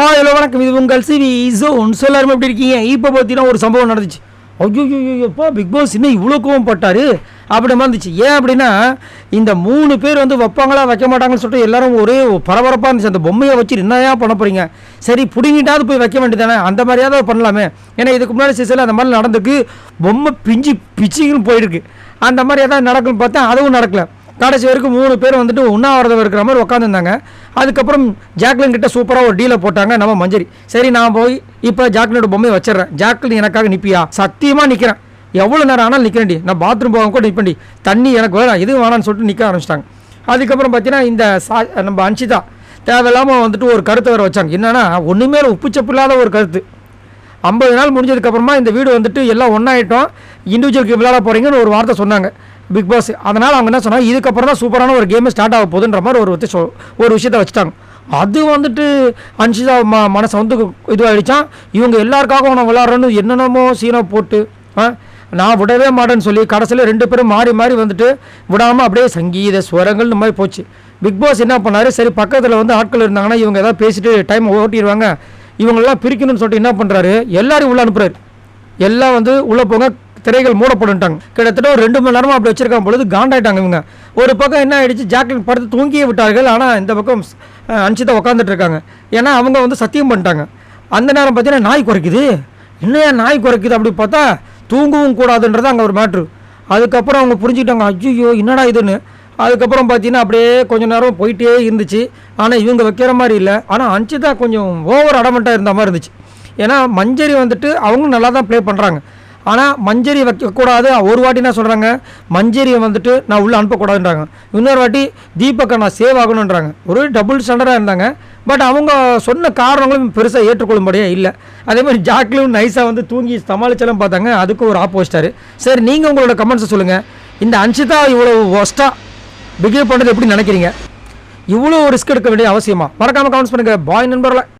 Hello வணக்கம், இது உங்கள் சிவி ஜோன். எல்லாருமே எப்படி இருக்கீங்க? இப்போ பார்த்தீங்கன்னா ஒரு சம்பவம் நடந்துச்சு. ஐயோப்பா, பிக் பாஸ் இன்னும் இவ்வளோ கோவம் பட்டாரு அப்படி இருந்துச்சு. ஏன் அப்படின்னா, இந்த 3 பேர் வந்து வைப்பாங்களா வைக்க மாட்டாங்கன்னு சொல்லிட்டு எல்லாரும் ஒரே பரபரப்பாக இருந்துச்சு. அந்த பொம்மையை வச்சு என்னையா பண்ண போகிறீங்க? சரி, பிடிங்கிட்டாவது போய் வைக்க வேண்டியதானே, அந்த மாதிரியாவது பண்ணலாமே. ஏன்னா இதுக்கு முன்னாடி சீசனில் அந்த மாதிரி நடந்துக்கு, பொம்மை பிச்சுன்னு போயிருக்கு. அந்த மாதிரி ஏதாவது நடக்குன்னு பார்த்தா அதுவும் நடக்கல. கடைசி வரைக்கும் 3 பேர் வந்துட்டு உண்ணாவிரதம் இருக்கிற மாதிரி உட்காந்துருந்தாங்க. அதுக்கப்புறம் ஜாக்லின் கிட்ட சூப்பராக ஒரு டீலை போட்டாங்க நம்ம மஞ்சரி. சரி, நான் போய் இப்போ ஜாக்லினோட பொம்மையை வச்சிடறேன், ஜாக்லின் எனக்காக நிற்பியா? சத்தியமாக நிற்கிறேன், எவ்வளோ நேரம் ஆனாலும் நிற்கிறேன்டி, நான் பாத்ரூம் போக கூட நிற்பேன்டி, தண்ணி எனக்கு வேணாம், எதுவும் வேணான்னு சொல்லிட்டு நிற்க ஆரம்பிச்சிட்டாங்க. அதுக்கப்புறம் பார்த்தீங்கன்னா இந்த நம்ம அன்ஷிதா தேவையில்லாமல் வந்துட்டு ஒரு கருத்தை வர வச்சாங்க. என்னன்னா, ஒன்றுமே உப்புச்சப்பு இல்லாத ஒரு கருத்து. 50 நாள் முடிஞ்சதுக்கப்புறமா இந்த வீடு வந்துட்டு எல்லாம் ஒன்றாயிட்டோம், இண்டிவிஜுவல் விளையாட போகிறீங்கன்னு ஒரு வார்த்தை சொன்னாங்க பிக் பாஸ். அதனால் அவங்க என்ன சொன்னாங்க, இதுக்கப்புறம் தான் சூப்பரான ஒரு கேமே ஸ்டார்ட் ஆக போகுதுன்ற மாதிரி ஒரு விஷயத்தை வச்சுட்டாங்க. அது வந்துட்டு அன்ஷிதா மனசை வந்து இதுவாகிடுச்சான். இவங்க எல்லாருக்காகவும் நான் விளாட்றேன்னு என்னென்னமோ சீனோ போட்டு நான் விடவே மாட்டேன்னு சொல்லி கடைசியில் 2 பேரும் மாறி மாறி வந்துட்டு விடாமல் அப்படியே சங்கீத ஸ்வரங்கள்னு மாதிரி போச்சு. பிக் பாஸ் என்ன பண்ணார், சரி பக்கத்தில் வந்து ஆட்கள் இருந்தாங்கன்னா இவங்க ஏதாவது பேசிட்டு டைம் ஓட்டிடுவாங்க, இவங்களெல்லாம் பிரிக்கணும்னு சொல்லிட்டு என்ன பண்ணுறாரு, எல்லாரையும் உள்ளே அனுப்புறாரு. எல்லாம் வந்து உள்ளே போங்க, திரைகள் மூடப்பட்டுட்டாங்க. கிட்டத்தட்ட ஒரு 2 மணி நேரமாக அப்படி வச்சிருக்காங்க பொழுது காண்டாயிட்டாங்க இவங்க. ஒரு பக்கம் என்ன ஆயிடுச்சு, ஜாக்லின் படுத்து தூங்கியே விட்டார்கள். ஆனால் இந்த பக்கம் அன்ஷிதா உட்காந்துட்டு இருக்காங்க. ஏன்னா அவங்க வந்து சத்தியம் பண்ணிட்டாங்க. அந்த நேரம் பார்த்தீங்கன்னா நாய் குறைக்குது, என்னையா நாய் குறைக்குது அப்படி பார்த்தா தூங்கவும் கூடாதுன்றது அங்கே ஒரு மேட்ரு. அதுக்கப்புறம் அவங்க புரிஞ்சுக்கிட்டாங்க, ஐயோ என்னடா இதுன்னு. அதுக்கப்புறம் பார்த்தீங்கன்னா அப்படியே கொஞ்சம் நேரம் போயிட்டே இருந்துச்சு. ஆனால் இவங்க வைக்கிற மாதிரி இல்லை. ஆனால் அன்ஷிதா கொஞ்சம் ஓவர் அடமெண்ட்டாக இருந்த மாதிரி இருந்துச்சு. ஏன்னா மஞ்சரி வந்துட்டு அவங்க நல்லா தான் ப்ளே பண்ணுறாங்க. ஆனால் மஞ்சரி வைக்கக்கூடாது. ஒரு வாட்டி என்ன சொல்கிறாங்க, மஞ்சரியை வந்துட்டு நான் உள்ளே அனுப்பக்கூடாதுன்றாங்க. இன்னொரு வாட்டி தீபக்கை நான் சேவ் ஆகணுன்றாங்க. ஒரு டபுள் ஸ்டாண்டர்டாக இருந்தாங்க. பட் அவங்க சொன்ன காரணங்களும் பெருசாக ஏற்றுக்கொள்ளும்படியே இல்லை. அதே மாதிரி ஜாக்லின் நைஸாக வந்து தூங்கி சமாளிச்செல்லாம் பார்த்தாங்க. அதுக்கு ஒரு ஆப்போசிட்டாரு. சரி, நீங்கள் உங்களோட கமெண்ட்ஸை சொல்லுங்கள். இந்த அன்ஷிதா இவ்வளோ ஒஸ்ட்டாக பிஹேவ் பண்ணுறது எப்படி நினைக்கிறீங்க? இவ்வளோ ரிஸ்க் எடுக்க வேண்டிய அவசியமா? மறக்காமல் கமெண்ட்ஸ் பண்ணுங்கள். பாய் நண்பர்களே.